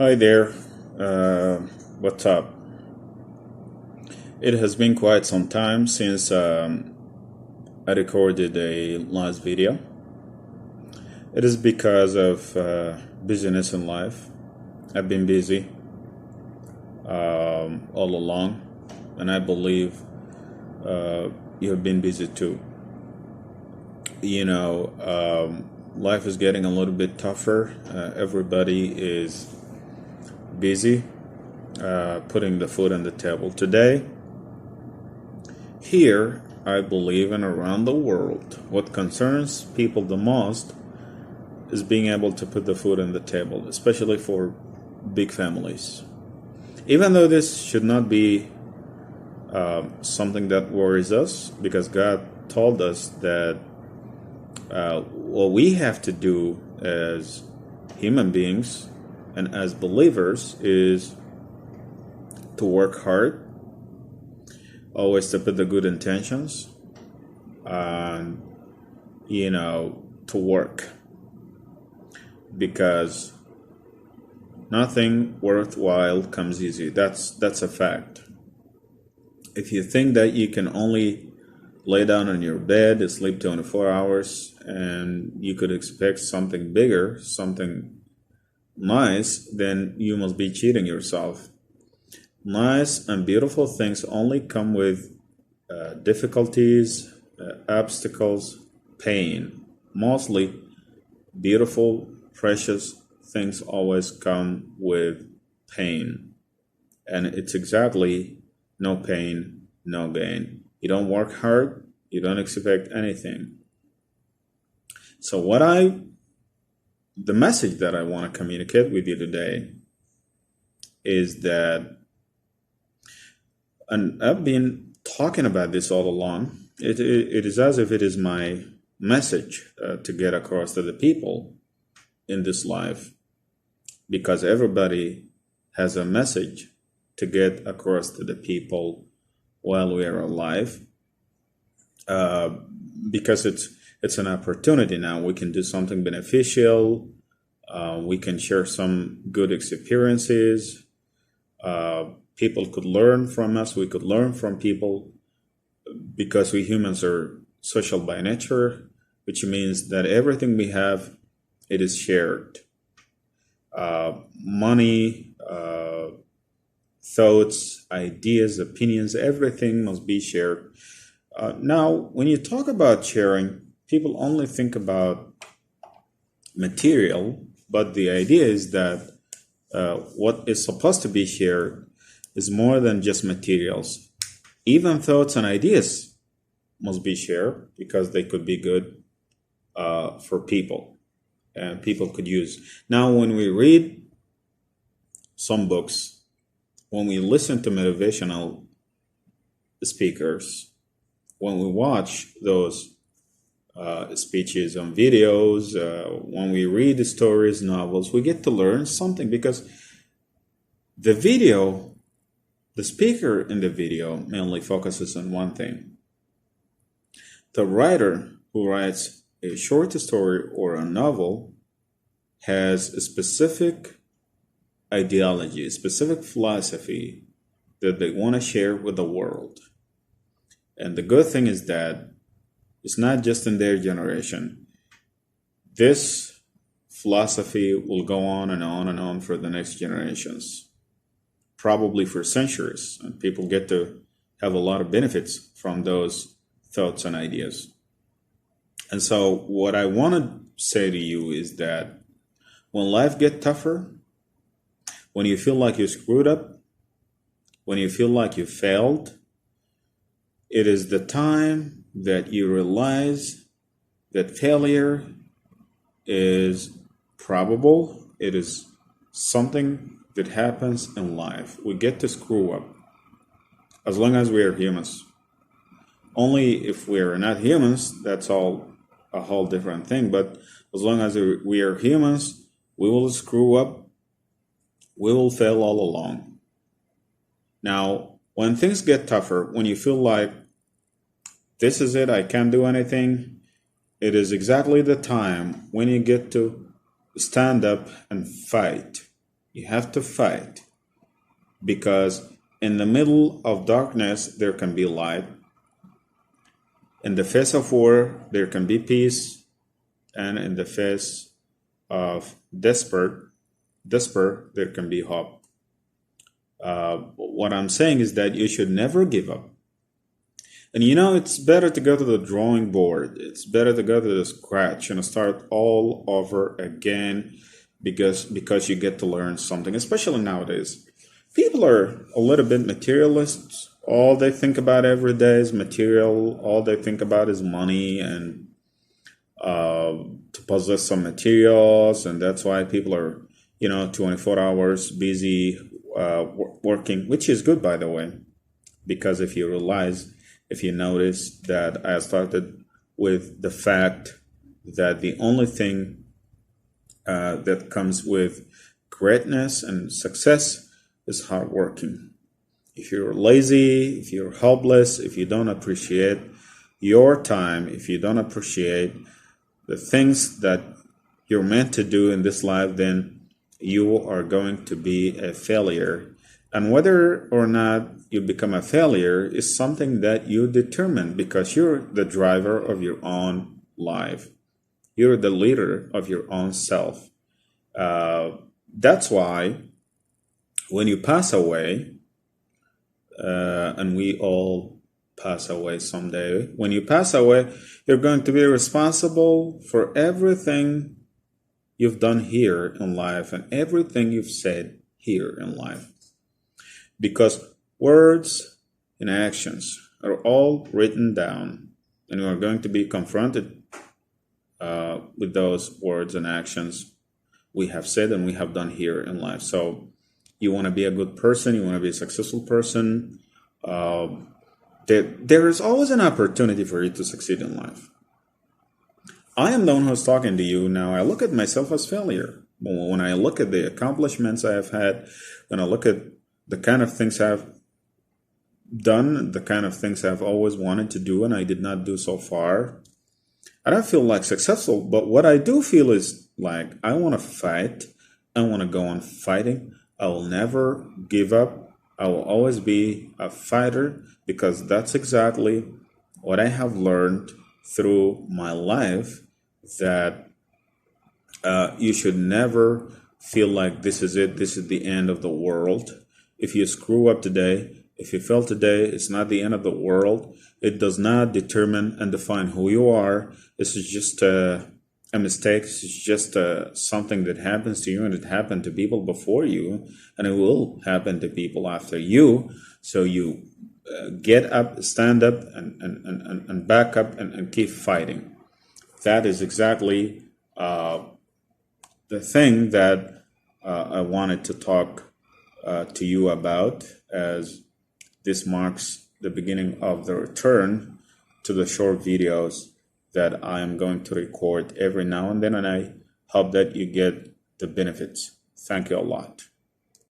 Hi there. Uh, what's up? It has been quite some time since I recorded a last video. It is because of busyness in life. I've been busy all along, and I believe you have been busy too. Life is getting a little bit tougher. Everybody is busy putting the food on the table. Today, here, I believe, and around the world, what concerns people the most is being able to put the food on the table, especially for big families. Even though this should not be something that worries us, because God told us that what we have to do as human beings and as believers is to work hard, always to put the good intentions, and to work, because nothing worthwhile comes easy. That's a fact. If you think that you can only lay down on your bed and sleep 24 hours and you could expect something bigger, something nice, then you must be cheating yourself. Nice and beautiful things only come with difficulties, obstacles, pain. Mostly beautiful, precious things always come with pain. And it's exactly no pain, no gain. You don't work hard, you don't expect anything. So the message that I want to communicate with you today is that, and I've been talking about this all along, it is as if it is my message to get across to the people in this life, because everybody has a message to get across to the people while we are alive, because it's an opportunity now. We can do something beneficial. We can share some good experiences. People could learn from us. We could learn from people, because we humans are social by nature, which means that everything we have, it is shared. Money, thoughts, ideas, opinions, everything must be shared. Now, when you talk about sharing, people only think about material, but the idea is that what is supposed to be shared is more than just materials. Even thoughts and ideas must be shared, because they could be good for people, and people could use. Now, when we read some books, when we listen to motivational speakers, when we watch those speeches on videos, when we read the stories, novels, we get to learn something, because the speaker in the video mainly focuses on one thing. The writer who writes a short story or a novel has a specific ideology, a specific philosophy that they want to share with the world. And the good thing is that it's not just in their generation. This philosophy will go on and on and on for the next generations, probably for centuries, and people get to have a lot of benefits from those thoughts and ideas. And so what I want to say to you is that when life gets tougher, when you feel like you screwed up, when you feel like you failed, it is the time that you realize that failure is probable. It is something that happens in life. We get to screw up as long as we are humans. Only if we are not humans, that's all a whole different thing. But as long as we are humans, we will screw up. We will fail all along. Now, when things get tougher, when you feel like this is it, I can't do anything, it is exactly the time when you get to stand up and fight. You have to fight, because in the middle of darkness there can be light. In the face of war there can be peace, and in the face of despair there can be hope. What I'm saying is that you should never give up. And it's better to go to the drawing board. It's better to go to the scratch and start all over again, because you get to learn something, especially nowadays. People are a little bit materialists. All they think about every day is material. All they think about is money and to possess some materials. And that's why people are, 24 hours busy working, which is good, by the way, because if you notice that I started with the fact that the only thing that comes with greatness and success is hard working. If you're lazy, if you're helpless, if you don't appreciate your time, if you don't appreciate the things that you're meant to do in this life, then you are going to be a failure. And whether or not you become a failure is something that you determine, because you're the driver of your own life. You're the leader of your own self. That's why when you pass away, and we all pass away someday, when you pass away, you're going to be responsible for everything you've done here in life and everything you've said here in life. Because words and actions are all written down, and you are going to be confronted with those words and actions we have said and we have done here in life. So you want to be a good person, you want to be a successful person, there is always an opportunity for you to succeed in life. I am the one who's talking to you now. I look at myself as failure. When I look at the accomplishments I have had, when I look at the kind of things I've done, the kind of things I've always wanted to do and I did not do so far, I don't feel like successful. But what I do feel is like I want to fight. I want to go on fighting. I will never give up. I will always be a fighter, because that's exactly what I have learned through my life, that you should never feel like this is it, this is the end of the world. If you screw up today, if you fail today, it's not the end of the world. It does not determine and define who you are. This is just a mistake. It's just something that happens to you, and it happened to people before you, and it will happen to people after you. So you get up, stand up, and back up and keep fighting. That is exactly the thing that I wanted to talk to you about, as this marks the beginning of the return to the short videos that I am going to record every now and then, and I hope that you get the benefits. Thank you a lot.